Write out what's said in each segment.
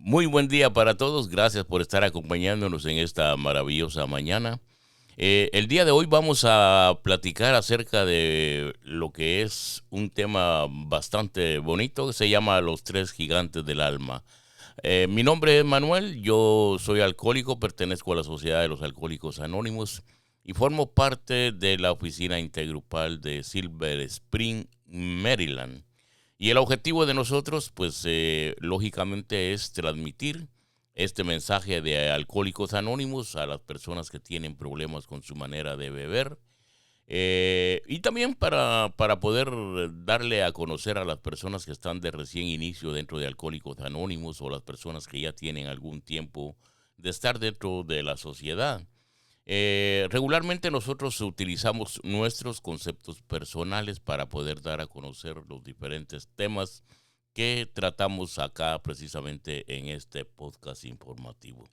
Muy buen día para todos. Gracias por estar acompañándonos en esta maravillosa mañana. El día de hoy vamos a platicar acerca de lo que es un tema bastante bonito que se llama Los Tres Gigantes del Alma. Mi nombre es Manuel, yo soy alcohólico, pertenezco a la Sociedad de los Alcohólicos Anónimos y formo parte de la oficina intergrupal de Silver Spring, Maryland. Y el objetivo de nosotros, pues lógicamente es transmitir este mensaje de Alcohólicos Anónimos a las personas que tienen problemas con su manera de beber. Y también para poder darle a conocer a las personas que están de recién inicio dentro de Alcohólicos Anónimos o las personas que ya tienen algún tiempo de estar dentro de la sociedad. Regularmente nosotros utilizamos nuestros conceptos personales para poder dar a conocer los diferentes temas que tratamos acá precisamente en este podcast informativo.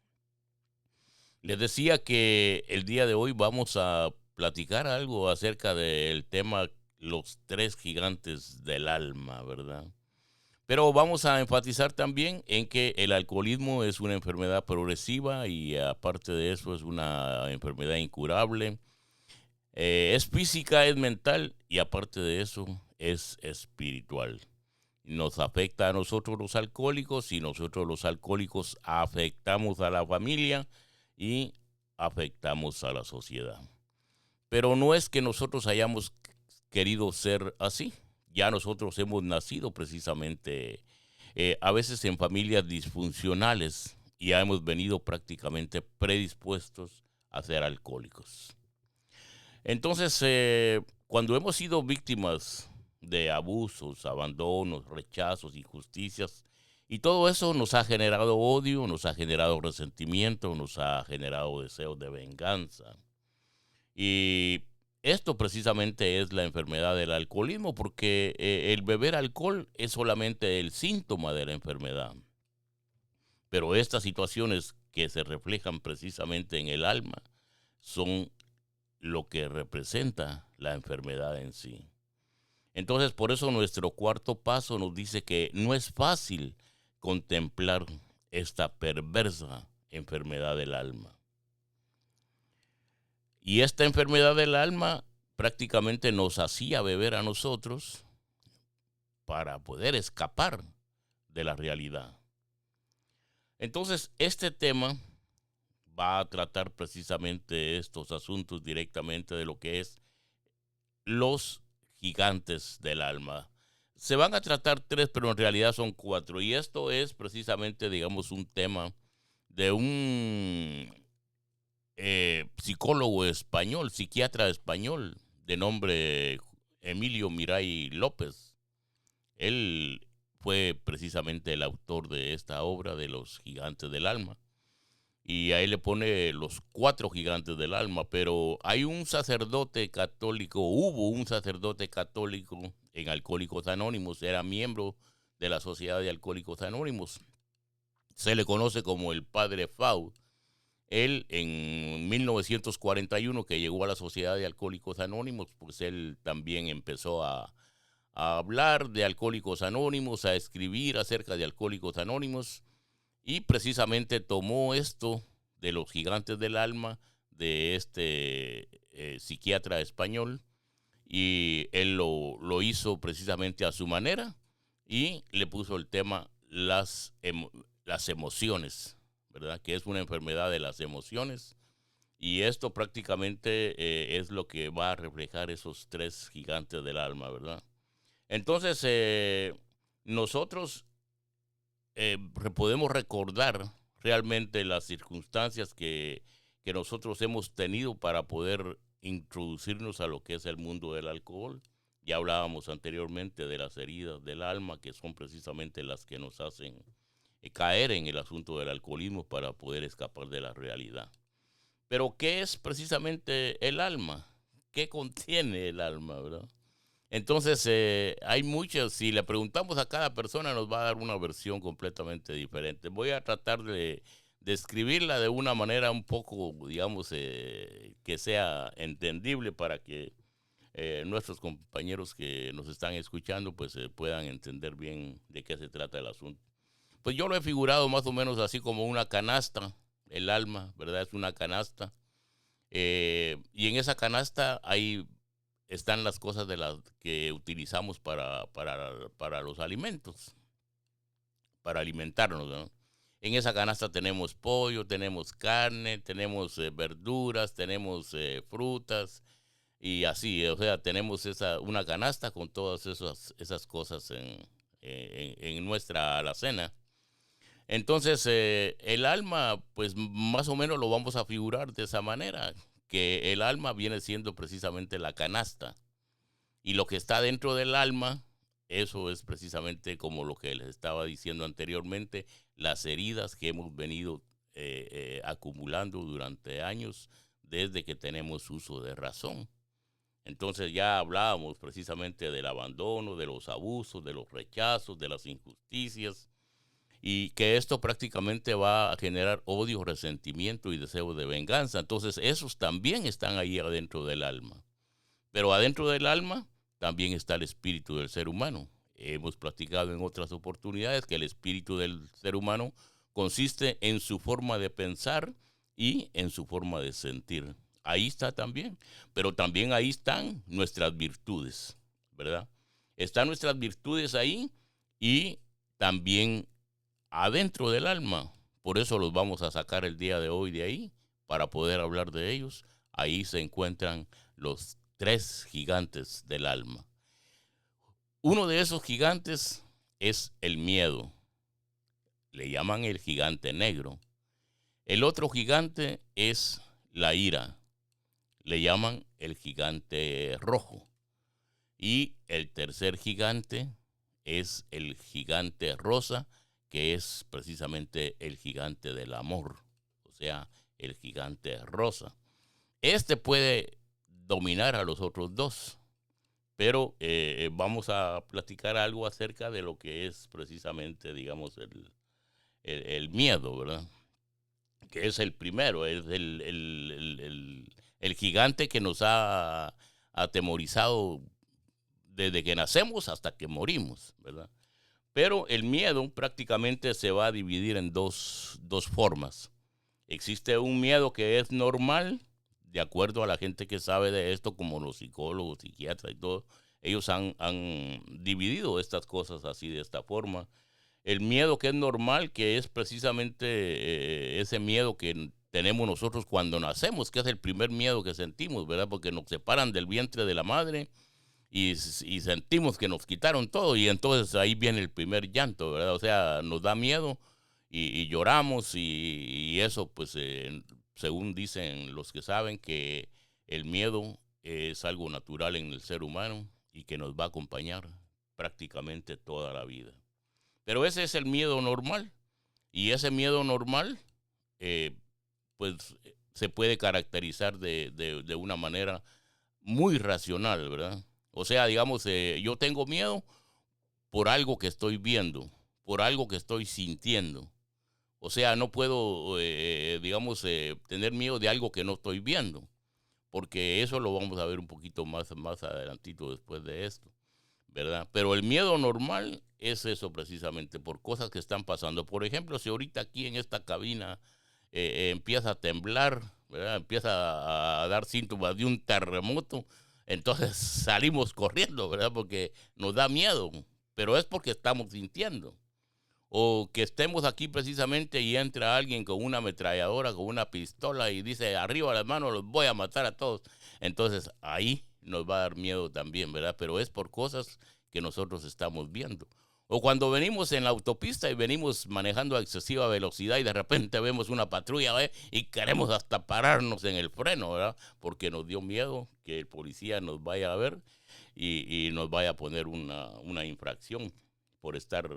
Les decía que el día de hoy vamos a platicar algo acerca del tema los tres gigantes del alma, ¿verdad? Pero vamos a enfatizar también en que el alcoholismo es una enfermedad progresiva y aparte de eso es una enfermedad incurable. Es física, es mental y aparte de eso es espiritual. Nos afecta a nosotros los alcohólicos y nosotros los alcohólicos afectamos a la familia y afectamos a la sociedad. Pero no es que nosotros hayamos querido ser así. Ya nosotros hemos nacido precisamente a veces en familias disfuncionales y ya hemos venido prácticamente predispuestos a ser alcohólicos. Entonces, cuando hemos sido víctimas de abusos, abandonos, rechazos, injusticias, y todo eso nos ha generado odio, nos ha generado resentimiento, nos ha generado deseos de venganza. Y esto precisamente es la enfermedad del alcoholismo, porque el beber alcohol es solamente el síntoma de la enfermedad. Pero estas situaciones que se reflejan precisamente en el alma son lo que representa la enfermedad en sí. Entonces, por eso nuestro cuarto paso nos dice que no es fácil contemplar esta perversa enfermedad del alma. Y esta enfermedad del alma prácticamente nos hacía beber a nosotros para poder escapar de la realidad. Entonces, este tema va a tratar precisamente estos asuntos directamente de lo que es los gigantes del alma. Se van a tratar tres, pero en realidad son cuatro. Y esto es precisamente, digamos, un tema de un psicólogo español, psiquiatra español, de nombre Emilio Miray López. Él fue precisamente el autor de esta obra de los gigantes del alma. Y ahí le pone los cuatro gigantes del alma, pero hay un sacerdote católico, hubo un sacerdote católico en Alcohólicos Anónimos, era miembro de la Sociedad de Alcohólicos Anónimos. Se le conoce como el Padre Fau. Él en 1941 que llegó a la Sociedad de Alcohólicos Anónimos, pues él también empezó a hablar de Alcohólicos Anónimos, a escribir acerca de Alcohólicos Anónimos y precisamente tomó esto de los gigantes del alma de este psiquiatra español y él lo hizo precisamente a su manera y le puso el tema las emociones, ¿verdad? Que es una enfermedad de las emociones. Y esto prácticamente es lo que va a reflejar esos tres gigantes del alma, ¿verdad? Entonces, nosotros podemos recordar realmente las circunstancias que nosotros hemos tenido para poder introducirnos a lo que es el mundo del alcohol. Ya hablábamos anteriormente de las heridas del alma, que son precisamente las que nos hacen caer en el asunto del alcoholismo para poder escapar de la realidad. Pero, ¿qué es precisamente el alma? ¿Qué contiene el alma, verdad? Entonces, hay muchas, si le preguntamos a cada persona nos va a dar una versión completamente diferente. Voy a tratar de describirla de una manera un poco, digamos, que sea entendible para que nuestros compañeros que nos están escuchando pues puedan entender bien de qué se trata el asunto. Pues yo lo he figurado más o menos así como una canasta, el alma, ¿verdad? Es una canasta. Y en esa canasta ahí están las cosas de las que utilizamos para los alimentos, para alimentarnos, ¿no? En esa canasta tenemos pollo, tenemos carne, tenemos verduras, tenemos frutas y así, o sea, tenemos una canasta con todas esas cosas en nuestra alacena. Entonces, el alma, pues más o menos lo vamos a figurar de esa manera, que el alma viene siendo precisamente la canasta. Y lo que está dentro del alma, eso es precisamente como lo que les estaba diciendo anteriormente, las heridas que hemos venido acumulando durante años desde que tenemos uso de razón. Entonces ya hablábamos precisamente del abandono, de los abusos, de los rechazos, de las injusticias, y que esto prácticamente va a generar odio, resentimiento y deseo de venganza. Entonces esos también están ahí adentro del alma. Pero adentro del alma también está el espíritu del ser humano. Hemos platicado en otras oportunidades que el espíritu del ser humano consiste en su forma de pensar y en su forma de sentir. Ahí está también, pero también ahí están nuestras virtudes, ¿verdad? Están nuestras virtudes ahí y también adentro del alma. Por eso los vamos a sacar el día de hoy de ahí, para poder hablar de ellos. Ahí se encuentran los tres gigantes del alma. Uno de esos gigantes es el miedo. Le llaman el gigante negro. El otro gigante es la ira. Le llaman el gigante rojo. Y el tercer gigante es el gigante rosa, que es precisamente el gigante del amor, o sea, el gigante rosa. Este puede dominar a los otros dos, pero vamos a platicar algo acerca de lo que es precisamente, digamos, el miedo, ¿verdad? Que es el primero, es el gigante que nos ha atemorizado desde que nacemos hasta que morimos, ¿verdad? Pero el miedo prácticamente se va a dividir en dos formas. Existe un miedo que es normal, de acuerdo a la gente que sabe de esto, como los psicólogos, psiquiatras y todo. Ellos han dividido estas cosas así, de esta forma. El miedo que es normal, que es precisamente ese miedo que tenemos nosotros cuando nacemos, que es el primer miedo que sentimos, ¿verdad? Porque nos separan del vientre de la madre y sentimos que nos quitaron todo, y entonces ahí viene el primer llanto, ¿verdad? O sea, nos da miedo y lloramos, y eso pues según dicen los que saben, que el miedo es algo natural en el ser humano y que nos va a acompañar prácticamente toda la vida. Pero ese es el miedo normal, y ese miedo normal eh, pues se puede caracterizar de una manera muy racional, ¿verdad? O sea, digamos, yo tengo miedo por algo que estoy viendo, por algo que estoy sintiendo. O sea, no puedo, digamos, tener miedo de algo que no estoy viendo, porque eso lo vamos a ver un poquito más adelantito después de esto, ¿verdad? Pero el miedo normal es eso precisamente, por cosas que están pasando. Por ejemplo, si ahorita aquí en esta cabina empieza a temblar, ¿verdad? Empieza a dar síntomas de un terremoto, entonces salimos corriendo, ¿verdad? Porque nos da miedo, pero es porque estamos sintiendo. O que estemos aquí precisamente y entra alguien con una ametralladora, con una pistola y dice, arriba las manos, los voy a matar a todos. Entonces ahí nos va a dar miedo también, ¿verdad? Pero es por cosas que nosotros estamos viendo. O cuando venimos en la autopista y venimos manejando a excesiva velocidad y de repente vemos una patrulla, ¿ve? Y queremos hasta pararnos en el freno, ¿verdad? Porque nos dio miedo que el policía nos vaya a ver y nos vaya a poner una infracción por estar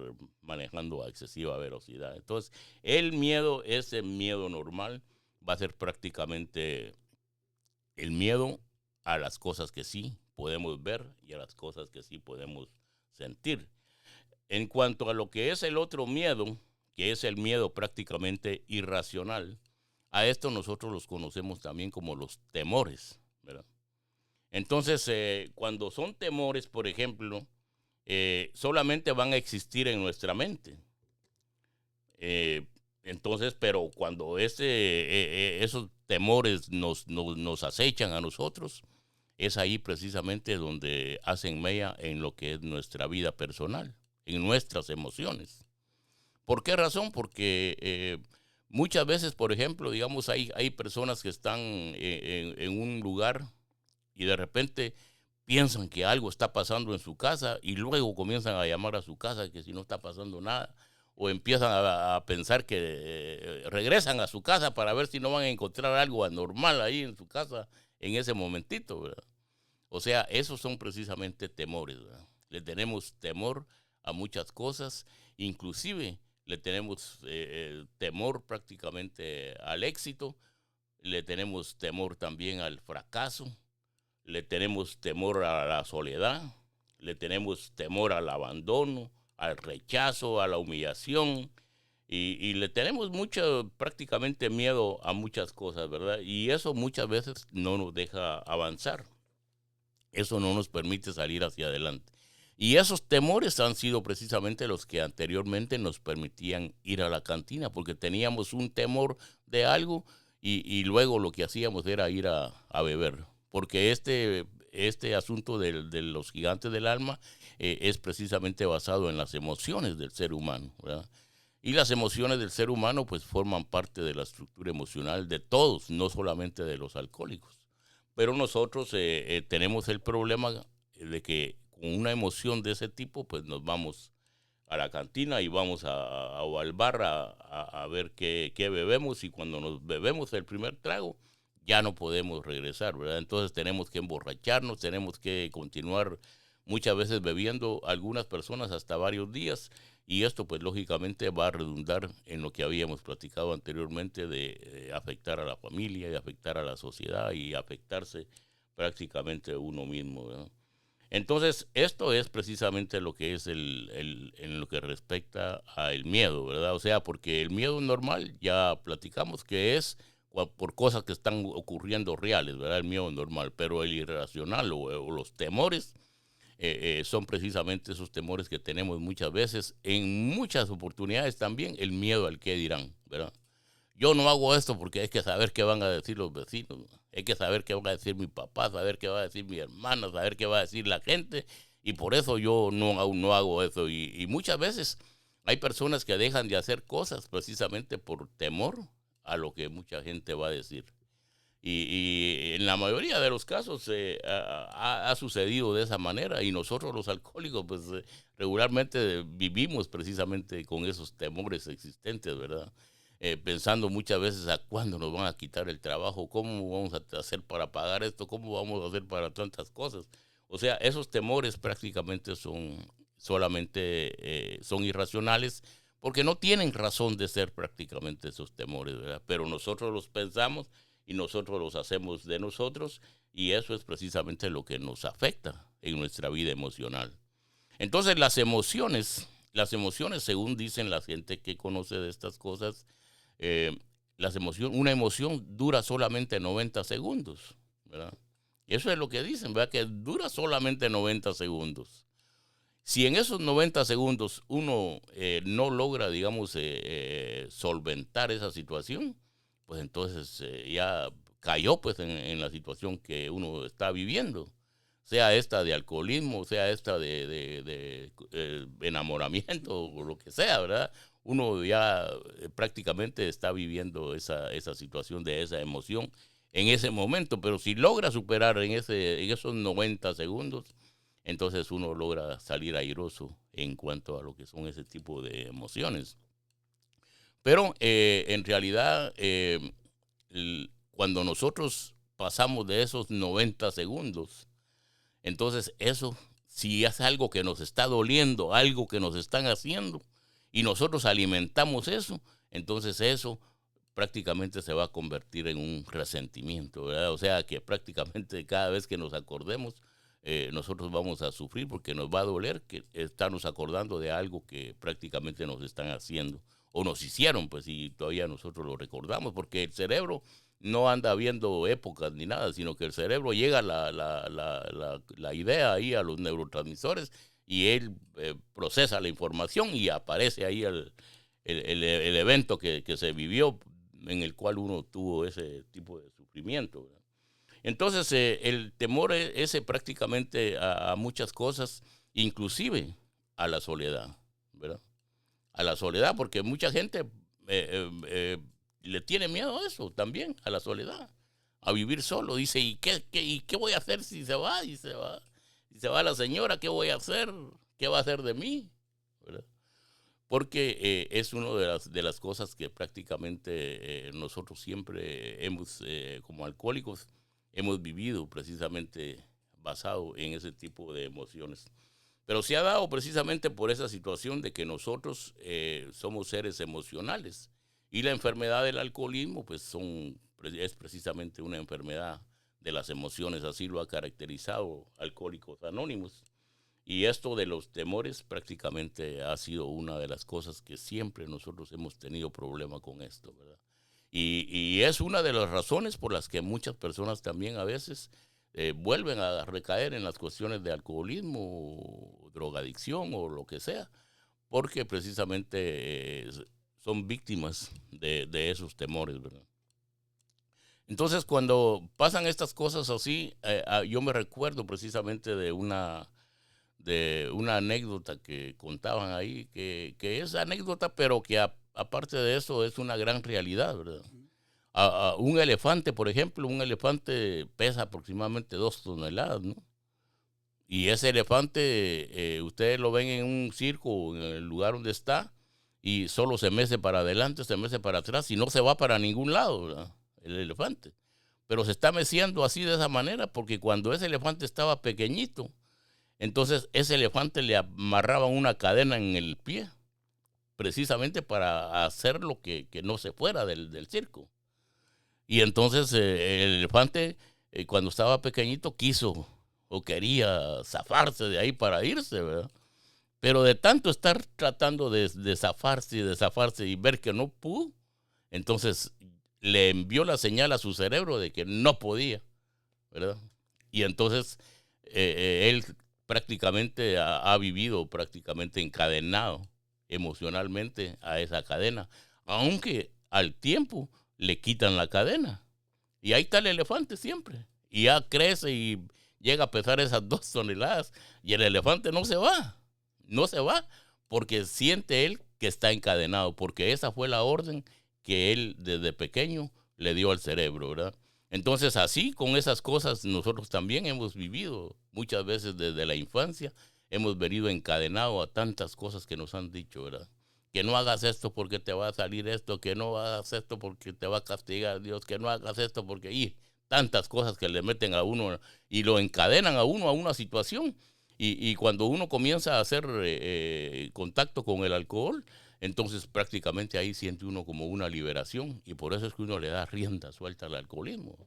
manejando a excesiva velocidad. Entonces, el miedo, ese miedo normal, va a ser prácticamente el miedo a las cosas que sí podemos ver y a las cosas que sí podemos sentir. En cuanto a lo que es el otro miedo, que es el miedo prácticamente irracional, a esto nosotros los conocemos también como los temores, ¿verdad? Entonces, cuando son temores, por ejemplo, solamente van a existir en nuestra mente. Eh, entonces, pero cuando esos temores nos acechan a nosotros, es ahí precisamente donde hacen mella en lo que es nuestra vida personal, en nuestras emociones. ¿Por qué razón? Porque muchas veces, por ejemplo, digamos, hay personas que están en un lugar y de repente piensan que algo está pasando en su casa y luego comienzan a llamar a su casa que si no está pasando nada, o empiezan a pensar que regresan a su casa para ver si no van a encontrar algo anormal ahí en su casa en ese momentito, ¿verdad? O sea, esos son precisamente temores, ¿verdad? Le tenemos temor a muchas cosas, inclusive le tenemos temor prácticamente al éxito, le tenemos temor también al fracaso, le tenemos temor a la soledad, le tenemos temor al abandono, al rechazo, a la humillación, y le tenemos mucho, prácticamente miedo a muchas cosas, ¿verdad? Y eso muchas veces no nos deja avanzar. Eso no nos permite salir hacia adelante. Y esos temores han sido precisamente los que anteriormente nos permitían ir a la cantina, porque teníamos un temor de algo y luego lo que hacíamos era ir a beber. Porque este asunto de los gigantes del alma es precisamente basado en las emociones del ser humano, ¿verdad? Y las emociones del ser humano pues forman parte de la estructura emocional de todos, no solamente de los alcohólicos. Pero nosotros tenemos el problema de que con una emoción de ese tipo, pues nos vamos a la cantina y vamos o al bar a ver qué bebemos, y cuando nos bebemos el primer trago, ya no podemos regresar, ¿verdad? Entonces tenemos que emborracharnos, tenemos que continuar muchas veces bebiendo, algunas personas hasta varios días, y esto pues lógicamente va a redundar en lo que habíamos platicado anteriormente de afectar a la familia y afectar a la sociedad y afectarse prácticamente uno mismo, ¿verdad? Entonces, esto es precisamente lo que es en lo que respecta al miedo, ¿verdad? O sea, porque el miedo normal, ya platicamos que es por cosas que están ocurriendo reales, ¿verdad? El miedo normal, pero el irracional o los temores son precisamente esos temores que tenemos muchas veces, en muchas oportunidades también, el miedo al qué dirán, ¿verdad? Yo no hago esto porque hay que saber qué van a decir los vecinos, hay que saber qué va a decir mi papá, saber qué va a decir mi hermana, saber qué va a decir la gente, y por eso yo no hago eso. Y muchas veces hay personas que dejan de hacer cosas precisamente por temor a lo que mucha gente va a decir. Y en la mayoría de los casos ha sucedido de esa manera, y nosotros los alcohólicos pues regularmente vivimos precisamente con esos temores existentes, ¿verdad? Pensando muchas veces a cuándo nos van a quitar el trabajo, cómo vamos a hacer para pagar esto, cómo vamos a hacer para tantas cosas. O sea, esos temores prácticamente son irracionales, porque no tienen razón de ser prácticamente esos temores, ¿verdad? Pero nosotros los pensamos y nosotros los hacemos de nosotros, y eso es precisamente lo que nos afecta en nuestra vida emocional. Entonces las emociones, según dicen la gente que conoce de estas cosas, eh, una emoción dura solamente 90 segundos, ¿verdad? Eso es lo que dicen, ¿verdad? Que dura solamente 90 segundos. Si en esos 90 segundos uno no logra, digamos, solventar esa situación, pues entonces ya cayó pues en la situación que uno está viviendo, sea esta de alcoholismo, sea esta de enamoramiento o lo que sea, ¿verdad? Uno ya prácticamente está viviendo esa situación de esa emoción en ese momento, pero si logra superar en esos 90 segundos, entonces uno logra salir airoso en cuanto a lo que son ese tipo de emociones. Pero en realidad, cuando nosotros pasamos de esos 90 segundos, entonces eso, si es algo que nos está doliendo, algo que nos están haciendo, y nosotros alimentamos eso, entonces eso prácticamente se va a convertir en un resentimiento, ¿verdad? O sea que prácticamente cada vez que nos acordemos, nosotros vamos a sufrir, porque nos va a doler que estarnos acordando de algo que prácticamente nos están haciendo o nos hicieron, pues, y todavía nosotros lo recordamos, porque el cerebro no anda viendo épocas ni nada, sino que el cerebro llega la idea ahí a los neurotransmisores, y él procesa la información y aparece ahí el evento que se vivió en el cual uno tuvo ese tipo de sufrimiento, ¿verdad? Entonces, el temor ese prácticamente a muchas cosas, inclusive a la soledad, ¿verdad? A la soledad, porque mucha gente le tiene miedo a eso también, a la soledad, a vivir solo. Dice, ¿y qué voy a hacer si se va? Y se va. Si se va la señora, ¿qué voy a hacer? ¿Qué va a hacer de mí? ¿Verdad? Porque es una de las cosas que prácticamente nosotros siempre hemos, como alcohólicos, hemos vivido precisamente basado en ese tipo de emociones. Pero se ha dado precisamente por esa situación de que nosotros somos seres emocionales y la enfermedad del alcoholismo pues es precisamente una enfermedad de las emociones, así lo ha caracterizado Alcohólicos Anónimos. Y esto de los temores prácticamente ha sido una de las cosas que siempre nosotros hemos tenido problema con esto, ¿verdad? Y es una de las razones por las que muchas personas también a veces vuelven a recaer en las cuestiones de alcoholismo, drogadicción o lo que sea, porque precisamente son víctimas de esos temores, ¿verdad? Entonces, cuando pasan estas cosas así, yo me recuerdo precisamente de una anécdota que contaban ahí, que es anécdota, pero que aparte de eso es una gran realidad, ¿verdad? Un elefante, por ejemplo, un elefante pesa aproximadamente 2 toneladas, ¿no? Y ese elefante, ustedes lo ven en un circo, en el lugar donde está, y solo se mece para adelante, se mece para atrás, y no se va para ningún lado, ¿verdad? El elefante. Pero se está meciendo así de esa manera, porque cuando ese elefante estaba pequeñito, entonces ese elefante le amarraba una cadena en el pie, precisamente para hacerlo que no se fuera del circo. Y entonces el elefante, cuando estaba pequeñito, quiso o quería zafarse de ahí para irse, ¿verdad? Pero de tanto estar tratando de zafarse y de zafarse y ver que no pudo, entonces le envió la señal a su cerebro de que no podía, ¿verdad? Y entonces él prácticamente ha vivido prácticamente encadenado emocionalmente a esa cadena, aunque al tiempo le quitan la cadena. Y ahí está el elefante siempre. Y ya crece y llega a pesar esas 2 toneladas. Y el elefante no se va. No se va porque siente él que está encadenado. Porque esa fue la orden que él desde pequeño le dio al cerebro, ¿verdad? Entonces así, con esas cosas, nosotros también hemos vivido muchas veces desde la infancia. Hemos venido encadenados a tantas cosas que nos han dicho, ¿verdad? Que no hagas esto porque te va a salir esto, que no hagas esto porque te va a castigar Dios, que no hagas esto porque... Y tantas cosas que le meten a uno y lo encadenan a uno a una situación. Y cuando uno comienza a hacer contacto con el alcohol, entonces prácticamente ahí siente uno como una liberación. Y por eso es que uno le da rienda suelta al alcoholismo.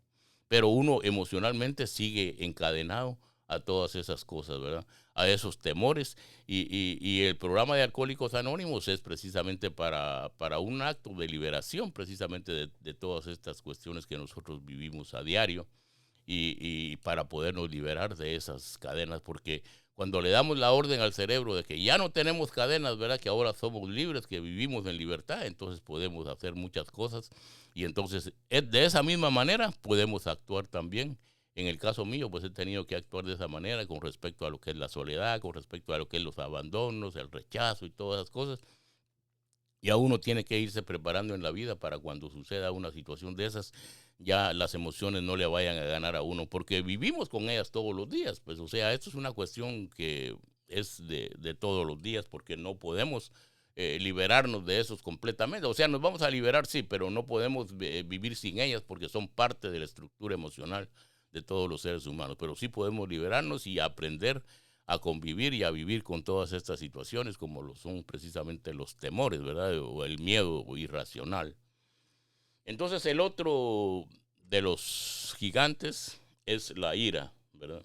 Pero uno emocionalmente sigue encadenado a todas esas cosas, ¿verdad? A esos temores. Y el programa de Alcohólicos Anónimos es precisamente para un acto de liberación, precisamente de todas estas cuestiones que nosotros vivimos a diario y para podernos liberar de esas cadenas, porque cuando le damos la orden al cerebro de que ya no tenemos cadenas, ¿verdad? Que ahora somos libres, que vivimos en libertad, entonces podemos hacer muchas cosas y entonces de esa misma manera podemos actuar también. En el caso mío, pues he tenido que actuar de esa manera con respecto a lo que es la soledad, con respecto a lo que es los abandonos, el rechazo y todas esas cosas. Ya uno tiene que irse preparando en la vida para cuando suceda una situación de esas, ya las emociones no le vayan a ganar a uno, porque vivimos con ellas todos los días. Pues, o sea, esto es una cuestión que es de todos los días, porque no podemos liberarnos de esos completamente. O sea, nos vamos a liberar, sí, pero no podemos vivir sin ellas porque son parte de la estructura emocional de todos los seres humanos. Pero sí podemos liberarnos y aprender a convivir y a vivir con todas estas situaciones como lo son precisamente los temores, ¿verdad? O el miedo irracional. Entonces el otro de los gigantes es la ira, ¿verdad?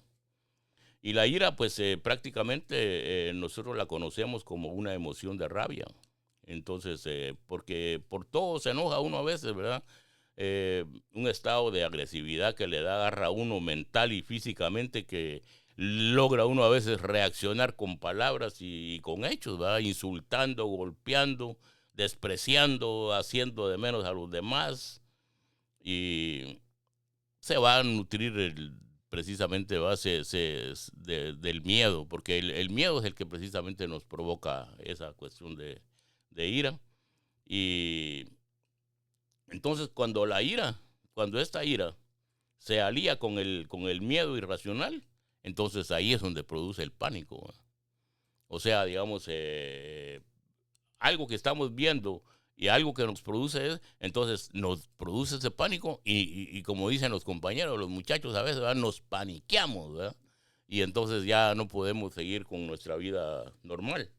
Y la ira pues prácticamente nosotros la conocemos como una emoción de rabia. Entonces, porque por todo se enoja uno a veces, ¿verdad? Un estado de agresividad que le da garra a uno mental y físicamente que logra uno a veces reaccionar con palabras y con hechos, ¿verdad? Insultando, golpeando, despreciando, haciendo de menos a los demás y se va a nutrir precisamente del miedo, porque el miedo es el que precisamente nos provoca esa cuestión de ira. Y entonces cuando esta ira se alía con el miedo irracional, entonces ahí es donde produce el pánico. O sea, digamos, algo que estamos viendo y algo que nos produce, entonces nos produce ese pánico y como dicen los compañeros, los muchachos a veces, ¿verdad?, nos paniqueamos, ¿verdad? Y entonces ya no podemos seguir con nuestra vida normal.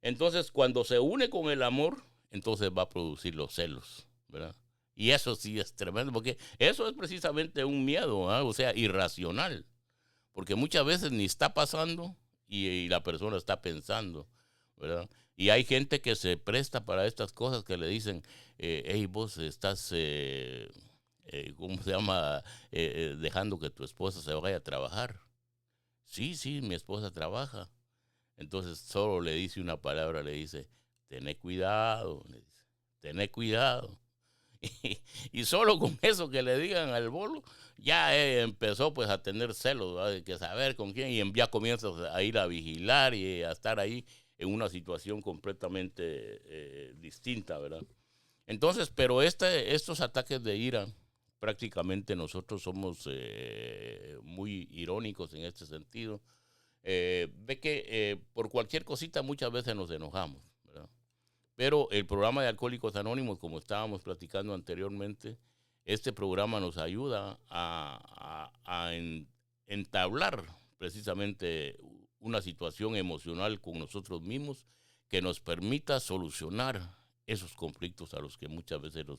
Entonces, cuando se une con el amor, entonces va a producir los celos, ¿verdad? Y eso sí es tremendo, porque eso es precisamente un miedo, ¿verdad? O sea, irracional, porque muchas veces ni está pasando y la persona está pensando, ¿verdad? Y hay gente que se presta para estas cosas que le dicen, hey, vos estás, ¿cómo se llama? Dejando que tu esposa se vaya a trabajar. Sí, sí, mi esposa trabaja. Entonces solo le dice una palabra, le dice, tené cuidado, le dice, tené cuidado. Y solo con eso que le digan al bolo, ya empezó pues a tener celos, ¿verdad?, de que saber con quién, y ya comienza a ir a vigilar y a estar ahí en una situación completamente distinta, ¿verdad? Entonces, pero estos ataques de ira, prácticamente nosotros somos muy irónicos en este sentido. Ve que por cualquier cosita muchas veces nos enojamos, ¿verdad? Pero el programa de Alcohólicos Anónimos, como estábamos platicando anteriormente, este programa nos ayuda a entablar precisamente una situación emocional con nosotros mismos que nos permita solucionar esos conflictos a los que muchas veces nos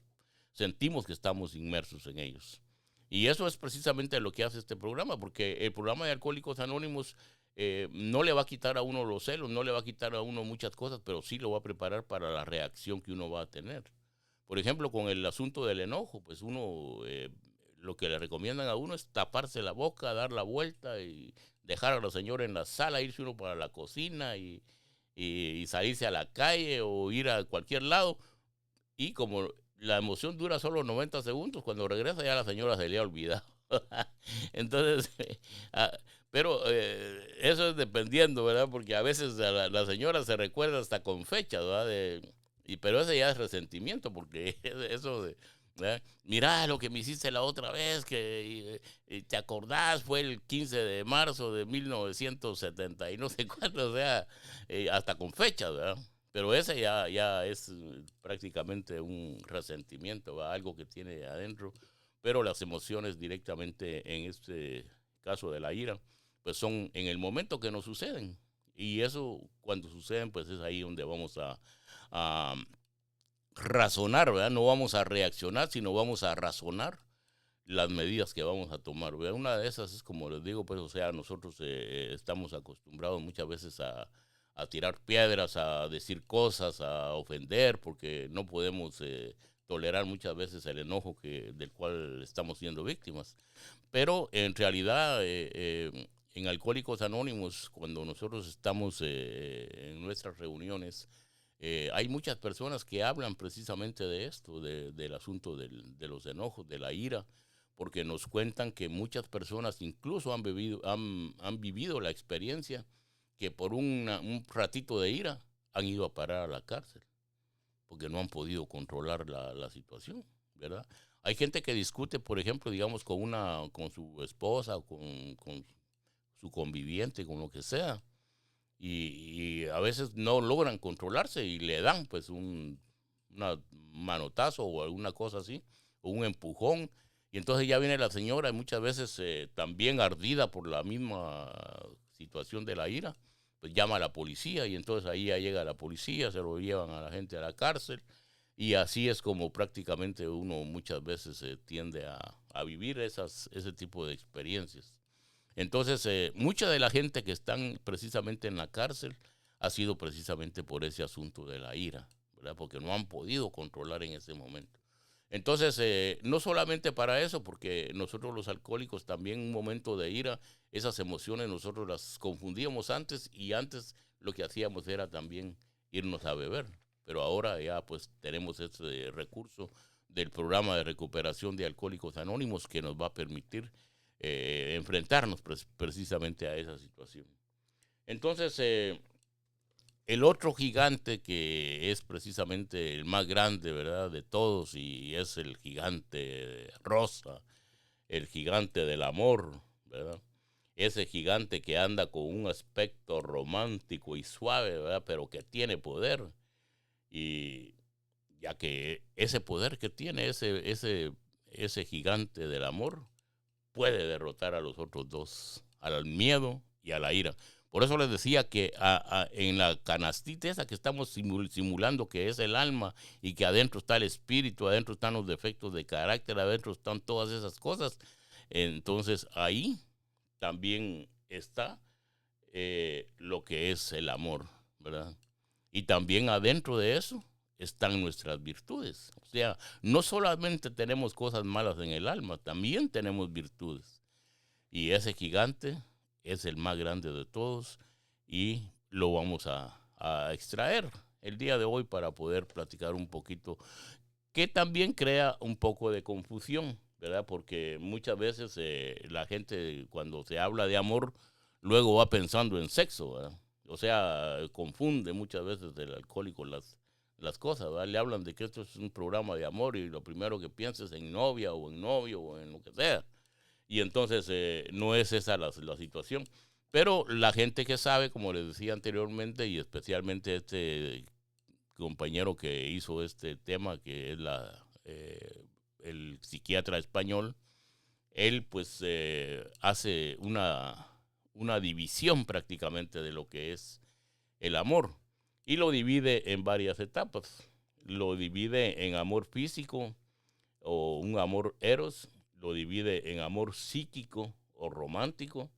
sentimos que estamos inmersos en ellos. Y eso es precisamente lo que hace este programa, porque el programa de Alcohólicos Anónimos no le va a quitar a uno los celos, no le va a quitar a uno muchas cosas, pero sí lo va a preparar para la reacción que uno va a tener. Por ejemplo, con el asunto del enojo, pues uno, lo que le recomiendan a uno es taparse la boca, dar la vuelta y dejar a la señora en la sala, irse uno para la cocina y salirse a la calle o ir a cualquier lado. Y como la emoción dura solo 90 segundos, cuando regresa ya la señora se le ha olvidado. Entonces, ah, pero eso es dependiendo, ¿verdad? Porque a veces la señora se recuerda hasta con fechas, ¿verdad? Pero ese ya es resentimiento, porque eso de, ¿verdad? Mirá lo que me hiciste la otra vez, que te acordás, fue el 15 de marzo de 1970 y no sé cuándo, o sea, hasta con fechas, ¿verdad? Pero ese ya es prácticamente un resentimiento, ¿verdad?, algo que tiene adentro. Pero las emociones directamente en este caso de la ira, pues son en el momento que nos suceden. Y eso cuando suceden, pues es ahí donde vamos a razonar, ¿verdad? No vamos a reaccionar, sino vamos a razonar las medidas que vamos a tomar, ¿verdad? Una de esas es, como les digo, pues, o sea, nosotros estamos acostumbrados muchas veces a tirar piedras, a decir cosas, a ofender, porque no podemos tolerar muchas veces el enojo del cual estamos siendo víctimas. Pero en realidad, en Alcohólicos Anónimos, cuando nosotros estamos en nuestras reuniones, hay muchas personas que hablan precisamente de esto, del asunto de los enojos, de la ira, porque nos cuentan que muchas personas incluso han vivido la experiencia que por un ratito de ira han ido a parar a la cárcel, porque no han podido controlar la situación, ¿verdad? Hay gente que discute, por ejemplo, digamos, con su esposa, con su conviviente, con lo que sea, y a veces no logran controlarse y le dan pues un manotazo o alguna cosa así, o un empujón, y entonces ya viene la señora y muchas veces también ardida por la misma situación de la ira, pues llama a la policía y entonces ahí ya llega la policía, se lo llevan a la gente a la cárcel y así es como prácticamente uno muchas veces tiende a vivir ese tipo de experiencias. Entonces, mucha de la gente que están precisamente en la cárcel ha sido precisamente por ese asunto de la ira, ¿verdad? Porque no han podido controlar en ese momento. Entonces, no solamente para eso, porque nosotros los alcohólicos también en un momento de ira, esas emociones nosotros las confundíamos antes y antes lo que hacíamos era también irnos a beber. pero ahora ya pues tenemos ese recurso del programa de recuperación de Alcohólicos Anónimos que nos va a permitir enfrentarnos precisamente a esa situación. Entonces, el otro gigante que es precisamente el más grande, ¿verdad?, de todos, y es el gigante rosa, el gigante del amor, ¿verdad? Ese gigante que anda con un aspecto romántico y suave, ¿verdad?, pero que tiene poder. Y ya que ese poder que tiene ese gigante del amor puede derrotar a los otros dos, al miedo y a la ira. Por eso les decía que en la canastita esa que estamos simulando que es el alma y que adentro está el espíritu, adentro están los defectos de carácter, adentro están todas esas cosas. Entonces ahí también está lo que es el amor, ¿verdad? Y también adentro de eso están nuestras virtudes. O sea, no solamente tenemos cosas malas en el alma, también tenemos virtudes. Y ese gigante es el más grande de todos y lo vamos a extraer el día de hoy para poder platicar un poquito, que también crea un poco de confusión, ¿verdad? Porque muchas veces la gente cuando se habla de amor, luego va pensando en sexo, ¿verdad? O sea, confunde muchas veces el alcohólico las cosas, ¿verdad? Le hablan de que esto es un programa de amor y lo primero que piensa es en novia o en novio o en lo que sea. Y entonces no es esa la situación. Pero la gente que sabe, como les decía anteriormente, y especialmente este compañero que hizo este tema, que es el psiquiatra español, él pues hace una división prácticamente de lo que es el amor y lo divide en varias etapas. Lo divide en amor físico o un amor eros, lo divide en amor psíquico o romántico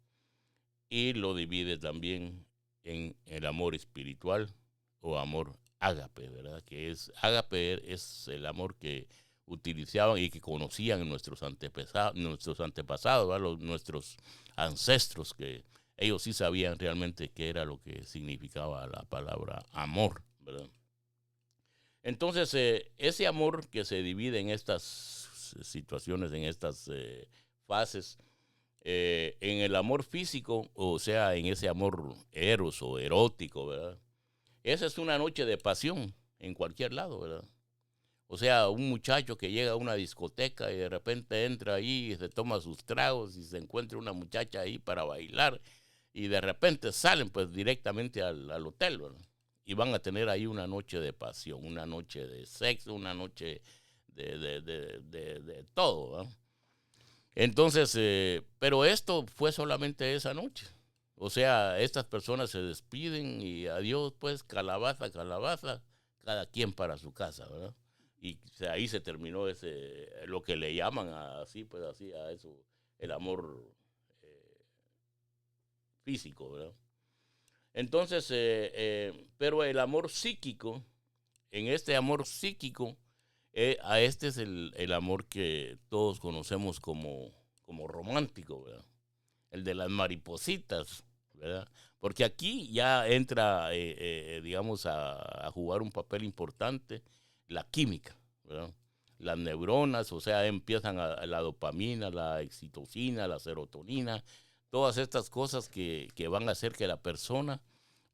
y lo divide también en el amor espiritual o amor ágape, ¿verdad? Que es ágape es el amor que utilizaban y que conocían nuestros antepasados, ¿verdad? Nuestros ancestros, que ellos sí sabían realmente qué era lo que significaba la palabra amor, ¿verdad? Entonces, ese amor que se divide en estas situaciones, en estas fases, en el amor físico, o sea, en ese amor eros o erótico, ¿verdad? Esa es una noche de pasión en cualquier lado, ¿verdad? O sea, un muchacho que llega a una discoteca y de repente entra ahí y se toma sus tragos y se encuentra una muchacha ahí para bailar y de repente salen pues directamente al hotel, ¿verdad? Y van a tener ahí una noche de pasión, una noche de sexo, una noche de todo, ¿verdad? Entonces, pero esto fue solamente esa noche. O sea, estas personas se despiden y adiós, pues, calabaza, calabaza, cada quien para su casa, ¿verdad? Y ahí se terminó lo que le llaman así, pues así, a eso, el amor eh, físico, ¿verdad? Entonces, pero el amor psíquico, en este amor psíquico, a este es el amor que todos conocemos como romántico, ¿verdad? El de las maripositas, ¿verdad? Porque aquí ya entra, digamos, a jugar un papel importante la química, ¿verdad? Las neuronas, o sea, empiezan la dopamina, la oxitocina, la serotonina, todas estas cosas que van a hacer que la persona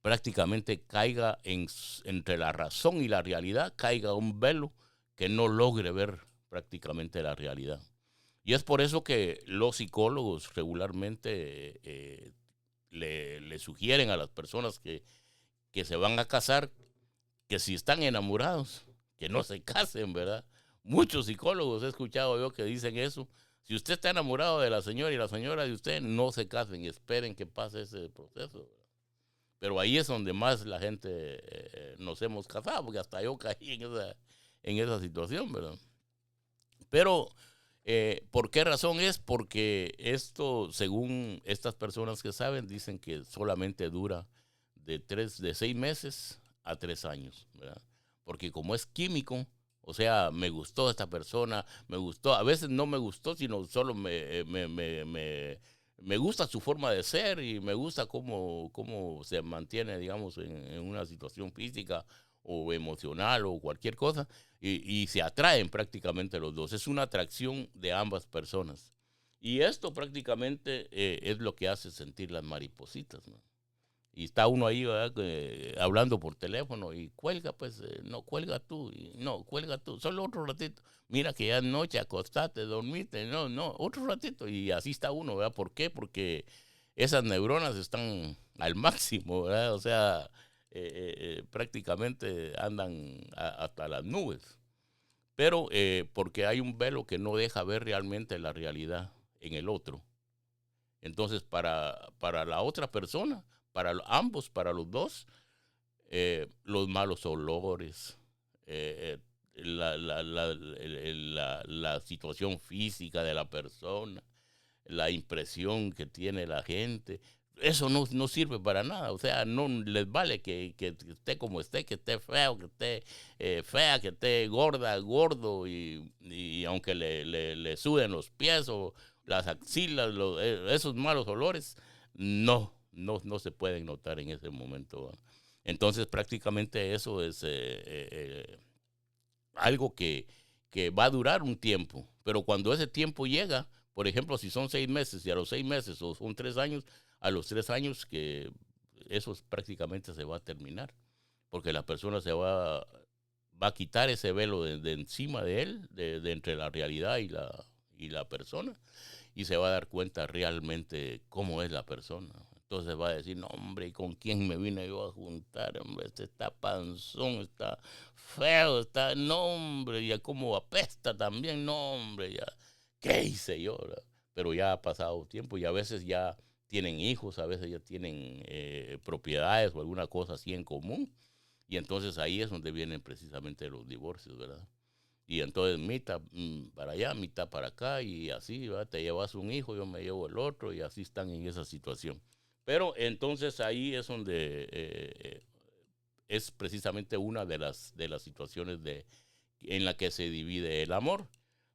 prácticamente caiga entre la razón y la realidad, caiga un velo que no logre ver prácticamente la realidad. Y es por eso que los psicólogos regularmente le sugieren a las personas que se van a casar que si están enamorados, que no se casen, ¿verdad? Muchos psicólogos he escuchado yo que dicen eso. Si usted está enamorado de la señora y la señora de usted, no se casen y esperen que pase ese proceso, ¿verdad? Pero ahí es donde más la gente nos hemos casado, porque hasta yo caí en esa situación, ¿verdad? Pero, ¿por qué razón es? Porque esto, según estas personas que saben, dicen que solamente dura de 6 meses a 3 años, ¿verdad? Porque como es químico, o sea, me gustó esta persona, me gustó, a veces no me gustó, sino solo me gusta su forma de ser y me gusta cómo se mantiene, digamos, en una situación física o emocional o cualquier cosa, y se atraen prácticamente los dos. Es una atracción de ambas personas. Y esto prácticamente es lo que hace sentir las maripositas, ¿no? Y está uno ahí, ¿verdad? Hablando por teléfono y cuelga, pues, no, cuelga tú, y no, cuelga tú, solo otro ratito. Mira que ya es noche, acostate, dormite, no, no, otro ratito. Y así está uno, ¿verdad? ¿Por qué? Porque esas neuronas están al máximo, ¿verdad? O sea, prácticamente andan hasta las nubes. Pero porque hay un velo que no deja ver realmente la realidad en el otro. Entonces, para la otra persona, para ambos, para los dos, los malos olores, la situación física de la persona, la impresión que tiene la gente, eso no sirve para nada. O sea, no les vale que esté como esté, que esté feo, que esté fea, que esté gorda, gordo, y aunque le suden los pies o las axilas, esos malos olores, no se pueden notar en ese momento. Entonces, prácticamente eso es algo que va a durar un tiempo, pero cuando ese tiempo llega, por ejemplo, si son 6 meses y a los 6 meses o son 3 años, a los 3 años que eso prácticamente se va a terminar, porque la persona va a quitar ese velo de encima de él, de entre la realidad y la persona, y se va a dar cuenta realmente cómo es la persona. Entonces va a decir, no, hombre, ¿y con quién me vine yo a juntar? Hombre, este está panzón, está feo, está, no, hombre, ya como apesta también, no, hombre, ya, ¿qué hice yo? Pero ya ha pasado tiempo y a veces ya tienen hijos, a veces ya tienen propiedades o alguna cosa así en común. Y entonces ahí es donde vienen precisamente los divorcios, ¿verdad? Y entonces mitad para allá, mitad para acá, y así, ¿verdad? Te llevas un hijo, yo me llevo el otro, y así están en esa situación. Pero entonces ahí es donde es precisamente una de las situaciones en la que se divide el amor.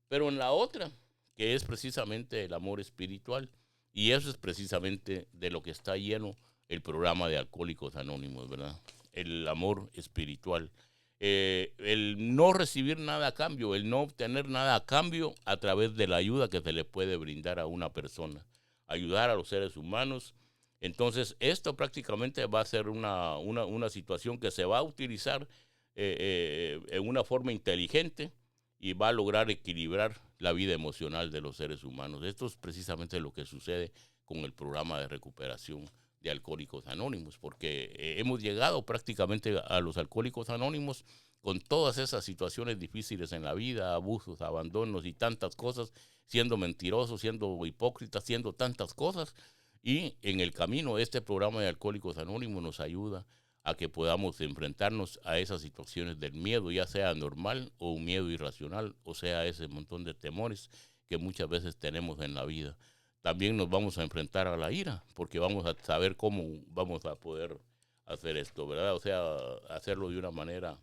Pero en la otra, que es precisamente el amor espiritual, y eso es precisamente de lo que está lleno el programa de Alcohólicos Anónimos, ¿verdad? El amor espiritual. El no recibir nada a cambio, el no obtener nada a cambio a través de la ayuda que se le puede brindar a una persona. Ayudar a los seres humanos. Entonces, esto prácticamente va a ser una situación que se va a utilizar en una forma inteligente y va a lograr equilibrar la vida emocional de los seres humanos. Esto es precisamente lo que sucede con el programa de recuperación de Alcohólicos Anónimos, porque hemos llegado prácticamente a los Alcohólicos Anónimos con todas esas situaciones difíciles en la vida, abusos, abandonos y tantas cosas, siendo mentirosos, siendo hipócritas, siendo tantas cosas. Y en el camino este programa de Alcohólicos Anónimos nos ayuda a que podamos enfrentarnos a esas situaciones del miedo, ya sea normal o un miedo irracional, o sea, ese montón de temores que muchas veces tenemos en la vida. También nos vamos a enfrentar a la ira, porque vamos a saber cómo vamos a poder hacer esto, ¿verdad? O sea, hacerlo de una manera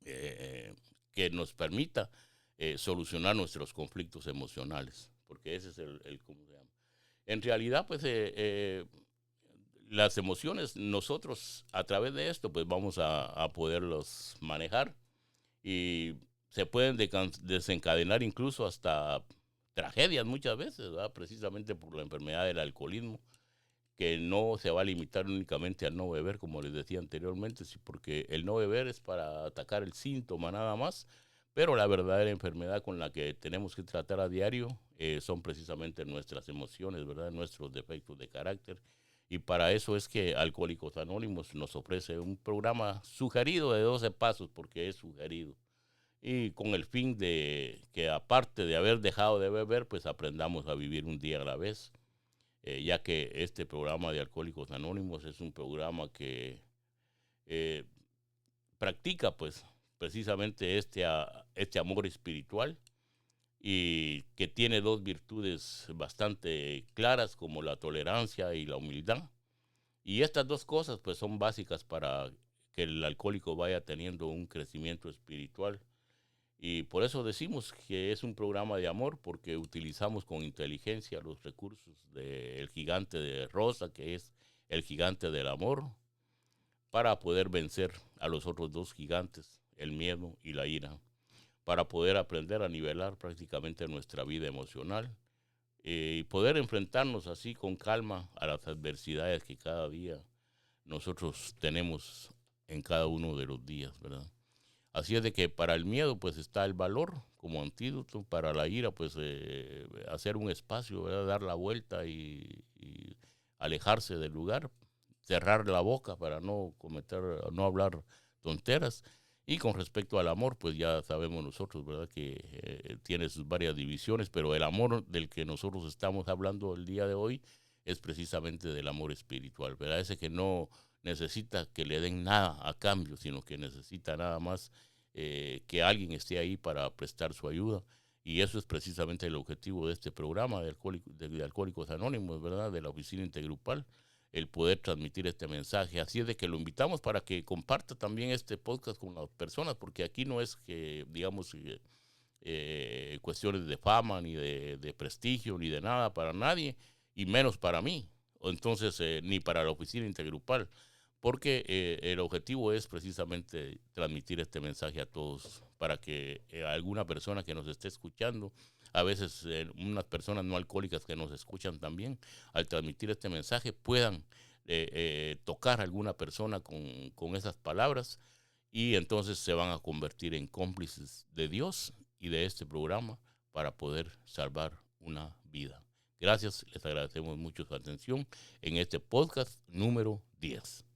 que nos permita solucionar nuestros conflictos emocionales, porque ese es ¿cómo se llama? En realidad, pues las emociones, nosotros a través de esto, pues vamos a poderlos manejar y se pueden desencadenar incluso hasta tragedias muchas veces, ¿verdad? Precisamente por la enfermedad del alcoholismo, que no se va a limitar únicamente al no beber, como les decía anteriormente, porque el no beber es para atacar el síntoma nada más, pero la verdadera enfermedad con la que tenemos que tratar a diario son precisamente nuestras emociones, ¿verdad? Nuestros defectos de carácter. Y para eso es que Alcohólicos Anónimos nos ofrece un programa sugerido de 12 pasos, porque es sugerido. Y con el fin de que aparte de haber dejado de beber, pues aprendamos a vivir un día a la vez, ya que este programa de Alcohólicos Anónimos es un programa que eh, practica pues precisamente este amor espiritual y que tiene dos virtudes bastante claras como la tolerancia y la humildad. Y estas dos cosas pues son básicas para que el alcohólico vaya teniendo un crecimiento espiritual. Y por eso decimos que es un programa de amor, porque utilizamos con inteligencia los recursos del gigante de Rosa, que es el gigante del amor, para poder vencer a los otros dos gigantes, el miedo y la ira, para poder aprender a nivelar prácticamente nuestra vida emocional y poder enfrentarnos así con calma a las adversidades que cada día nosotros tenemos en cada uno de los días, ¿verdad? Así es de que para el miedo pues está el valor como antídoto, para la ira pues hacer un espacio, ¿verdad? Dar la vuelta y alejarse del lugar, cerrar la boca para no cometer, no hablar tonteras. Y con respecto al amor, pues ya sabemos nosotros, ¿verdad? Que tiene sus varias divisiones, pero el amor del que nosotros estamos hablando el día de hoy es precisamente del amor espiritual, ¿verdad? Ese que no necesita que le den nada a cambio, sino que necesita nada más que alguien esté ahí para prestar su ayuda. Y eso es precisamente el objetivo de este programa de Alcohólicos Anónimos, ¿verdad? De la oficina intergrupal, el poder transmitir este mensaje. Así es de que lo invitamos para que comparta también este podcast con las personas, porque aquí no es que, digamos, cuestiones de fama, ni de prestigio, ni de nada para nadie, y menos para mí, o entonces ni para la oficina intergrupal, porque el objetivo es precisamente transmitir este mensaje a todos, para que alguna persona que nos esté escuchando, a veces unas personas no alcohólicas que nos escuchan también, al transmitir este mensaje puedan tocar a alguna persona con esas palabras y entonces se van a convertir en cómplices de Dios y de este programa para poder salvar una vida. Gracias, les agradecemos mucho su atención en este podcast número 10.